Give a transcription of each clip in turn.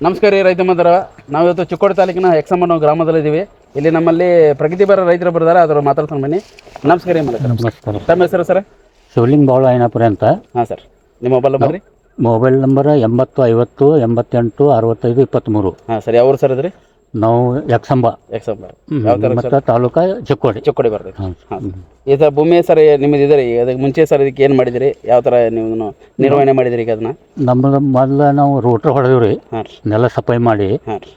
ನಮಸ್ಕಾರ ರೀ ರೈತ ಬಂದರ. ನಾವಿವತ್ತು ಚಿಕ್ಕೋಡಿ ತಾಲೂಕಿನ ಎಕ್ಸಮ್ಮನ ಗ್ರಾಮದಲ್ಲಿದ್ದೀವಿ. ಇಲ್ಲಿ ನಮ್ಮಲ್ಲಿ ಪ್ರಗತಿಪರ ರೈತರು ಬರ್ತಾರೆ, ಅದರ ಮಾತಾಡ್ಕೊಂಡು ಬನ್ನಿ. ನಮಸ್ಕಾರ ರೀ ಮಲಕ. ನಮಸ್ಕಾರ. ತಮ್ಮ ಹೆಸರು ಸರ್? ಶಿವಲಿಂಗ ಬಾಳ ಐನಾಪುರ ಅಂತ. ಹಾಂ ಸರ್, ನಿಮ್ಮ ಮೊಬೈಲ್ ನಂಬರ್ ರೀ? Mobile number 80 50 88 65 23. ಹಾಂ ಸರ್, ಯಾವ ಊರು ಸರ್ ಅದ್ರಿ? ನಾವು ಎಕ್ಸಂಬ ಯಾವ ಥರ ಮತ್ತು ತಾಲೂಕಾ ಚಿಕ್ಕೋಡಿ ಬರ್ತೈತೆ. ಹಾಂ, ಈ ಥರ ಭೂಮಿ ಸರ್ ನಿಮ್ಮದು ಇದೆ ರೀ. ಅದಕ್ಕೆ ಮುಂಚೆ ಸರ್ ಇದಕ್ಕೆ ಏನು ಮಾಡಿದಿರಿ, ಯಾವ ಥರ ನೀವು ನಿರ್ವಹಣೆ ಮಾಡಿದಿರಿ ಈಗ ಅದನ್ನ? ನಮ್ಮದು ಮೊದಲು ನಾವು ರೋಟ್ರ್ ಹೊಡೆದಿವಿ ರೀ. ಹಾಂ ರೀ. ನೆಲ ಸಫಾಯಿ ಮಾಡಿ ಹಾಂ ರೀ.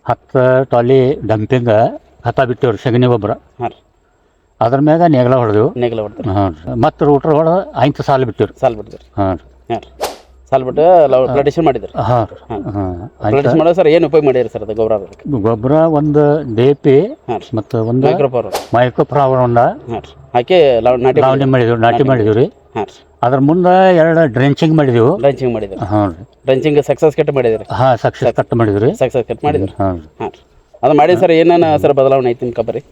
10 ಟ್ರಾಲಿ ಡಂಪಿಂಗ್ ಹತ್ತ ಬಿಟ್ಟಿವ್ರಿ, ಸಗಣಿ ಗೊಬ್ಬರ. ಹಾಂ ರೀ. ಅದ್ರ ಮ್ಯಾಗ ನೆಗಲ ಹೊಡೆದೆವು. ಹೊಡೆದ್ರಿ. ಹಾಂ ರೀ. ಮತ್ತು ರೋಟ್ರ್ ಹೊಡೆದು 5 ಸಾಲು ಬಿಟ್ಟಿವ್ರಿ. ಸಾಲು ಬಿಡ್ತೀರಿ? ಹಾಂ ರೀ. ಹಾಂ ರೀ. ಸಾಲು ಬಿಟ್ಟು ಪ್ಲಾಂಟೇಶನ್ ಮಾಡಿದ್ರಿ? ಹಾಂ ರೀ. ಪ್ಲಾಂಟೇಶನ್ ಮಾಡೋದು ಸರ್ ಏನು ಉಪಯೋಗ ಮಾಡಿರಿ ಸರ್ ಅದು ಗೊಬ್ಬರ? ಒಂದು DAP ಮತ್ತು ಒಂದು ಮೈಕ್ರೋಪವರ್ ಹಾಕಿ ನಾಟಿ ಮಾಡಿದ್ವಿ ರೀ. ಹಾಂ ರೀ. ಅದ್ರ ಮುಂದೆ 2 ಡ್ರೆಂಚಿಂಗ್ ಮಾಡಿದೆವು. ಮಾಡಿದ್ರಿ? ಹಾಂ ರೀ. ಡ್ರೆಂಚಿಂಗ್ ಸಕ್ಸಸ್ ಕಟ್ ಮಾಡಿದ್ರಿ? ಹಾಂ, ಸಕ್ಸಸ್ ಕಟ್ ಮಾಡಿದ್ರಿ. ಸಕ್ಸಸ್ ಕಟ್ ಮಾಡಿದ್ರಿ? ಹಾಂ ಹಾಂ ರೀ. ಅದು ಮಾಡಿ ಸರ್ ಏನೇನು ಸರ್ ಬದಲಾವಣೆ ಐತಿ ನಿಮ್ಮ ಕಬ್ಬರಿ?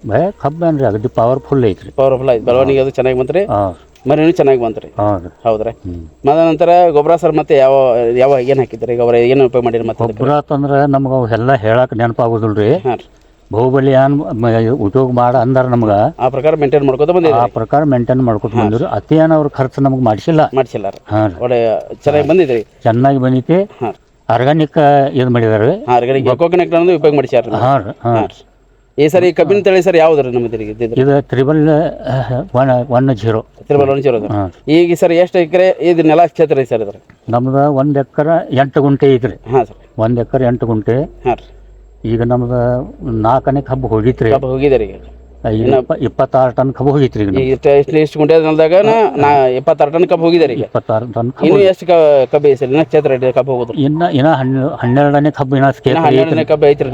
ಕಬ್ಬು ಏನ್ರಿ ಅಗದಿ ಪವರ್ಫುಲ್ ಐತ್ರಿ. ಪವರ್ಫುಲ್ ಐತಿ, ಬೆಳವಣಿಗೆ ಅದು ಚೆನ್ನಾಗಿ ಬಂತ್ರಿ? ಹಾಂ. ಮರಿನೂ ಚೆನ್ನಾಗಿ ಬಂತ್ರಿ? ಹೌದ್ರಿ. ಮದ ನಂತರ ಗೊಬ್ಬರ ಸರ್ ಮತ್ತೆ ಯಾವ ಏನು ಹಾಕಿದ್ರಿ ಗೊಬ್ಬರ, ಏನು ಉಪಯೋಗ ಮಾಡಿರಿ? ಮತ್ತೆ ಗೊಬ್ಬರ ಅಂತಂದ್ರೆ ನಮ್ಗೆ ಅವೆಲ್ಲ ಹೇಳಕ್ಕೆ ನೆನಪಾಗೋದಿಲ್ಲ ರೀ. ಹಾಂ ರೀ. ಬಾಹುಬಲಿ ಉಪಯೋಗ ಮಾಡ ಅಂದ್ರೆ ನಮ್ಗೆ ಆ ಪ್ರಕಾರ ಮೇಂಟೈನ್ ಮಾಡ್ಕೊತ ಬಂದಿರಿ? ಆ ಪ್ರಕಾರ ಮೇಂಟೈನ್ ಮಾಡ್ಕೊತ ಬಂದಿರಿ. ಅತಿ ಏನು ಅವ್ರ ಖರ್ಚು ನಮ್ಗೆ ಮಾಡಿಸಿಲ್ಲ ರೀ. ಹಾಂ, ಒಳ್ಳೆ ಚೆನ್ನಾಗಿ ಬಂದಿದ್ರಿ? ಚೆನ್ನಾಗಿ ಬಂದೈತಿ. ಹಾಂ. ಆರ್ಗಾನಿಕ್ ಇದು ಮಾಡಿದಾರೆ. ಆರ್ಗಾನಿಕ್ ಕೋಕೋನಟ್ ಅನ್ನೋದು ಉಪಯೋಗ ಮಾಡಿಸ್ಯಾರ? ಹಾಂ ರೀ. ಹಾಂ. ಈ ಸರಿ ಕಬ್ಬಿನ ತಳಿ ಸರ್ ಯಾವ್ದು ರೀ ನಮ್ಮದು? ಇದು 310. ಈಗ ಸರ್ ಎಷ್ಟು ಎಕರೆ ಇದು ನೆಲ ಕ್ಷೇತ್ರ ಐತಿ ಸರ್? ನಮ್ದು 1 ಎಕರೆ 8 ಗುಂಟೆ ಐತ್ರಿ. ಹಾಂ ಸರ್. 1 ಎಕರೆ 8 ಗುಂಟೆ. ಹಾಂ ರೀ. ಈಗ ನಮ್ದು 4 ಕಬ್ಬು ಹೋಗಿತ್ರಿ. ಕಬ್ಬು ಹೋಗಿದಾರೆ ಈಗ? 26 ಟನ್ ಕಬ್ಬು ಹೋಗಿತ್ರಿ. ಎಷ್ಟು ಗುಂಟೆ ನೆಲದಾಗ 26 ಟನ್ ಕಬ್ಬು ಹೋಗಿದಾರೆ ಈಗ? 26 ಟನ್. ಇನ್ನು ಎಷ್ಟು ಕಬ್ಬು ಐತಿ ಸರ್ ಕ್ಷೇತ್ರ ಕಬ್ಬು ಹೋಗುದು? ಇನ್ನ 12ನೇ ಕಬ್ಬು 12ನೇ ಕಬ್ಬು ಐತ್ರಿ.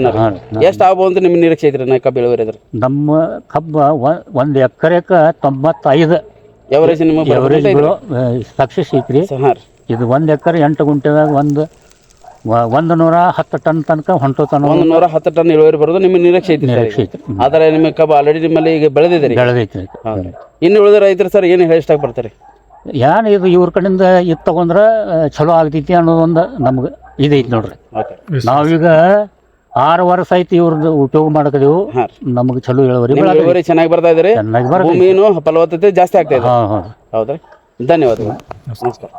ಎಷ್ಟು ಆಗ್ಬೋದು ಅಂತ ನಿಮ್ಮ ನಿರೀಕ್ಷೆ ಐತ್ರಿ ಕಬ್ಬು ಇಳುವರಿ ಅದ್ರ? ನಮ್ಮ ಕಬ್ಬು 1 ಎಕರೆಗೆ 95 ಎವರೇಜ್ ನಿಮಗೆ ಎವರೇಜ್ ಸಕ್ಸಸ್ ಐತ್ರಿ. ಇದು 1 ಎಕರೆ 8 ಗುಂಟೆದಾಗ 110 ಟನ್ ತನಕ ಹೊಂಟೋತಾನ. 110 ಟನ್ ಇಳುವರಿ ಬರೋದು ನಿಮ್ಮ ನಿರೀಕ್ಷೆ ಐತಿ? ಆದರೆ ನಿಮ್ಮ ಕಬ್ಬು ಆಲ್ರೆಡಿ ನಿಮ್ಮಲ್ಲಿ ಈಗ ಬೆಳೆದೈತಿ? ಇನ್ನು ಉಳಿದ ರೈತರು ಸರ್ ಏನು ಹೇಳಿ ಇಷ್ಟ ಬರ್ತಾರೆ? ಏನು ಇದು ಇವ್ರ ಕಡೆಯಿಂದ ಇದು ತಗೊಂಡ್ರೆ ಚಲೋ ಆಗ್ತೈತಿ ಅನ್ನೋದೊಂದು ನಮ್ಗೆ ಇದೈತಿ ನೋಡ್ರಿ. ನಾವೀಗ 6 ವರ್ಷ ಐತಿ ಇವ್ರದ್ದು ಉಪಯೋಗ ಮಾಡಕದೀವು. ನಮಗೆ ಚಲೋ ಇಳುವರಿ ಚೆನ್ನಾಗಿ ಬರ್ತಾ ಇದ್ರಿ? ಭೂಮಿನೂ ಫಲವತ್ತತೆ ಜಾಸ್ತಿ ಆಗ್ತಾ ಇದೆ? ಹೌದ್ರಿ. ಧನ್ಯವಾದಗಳು. ನಮಸ್ಕಾರ.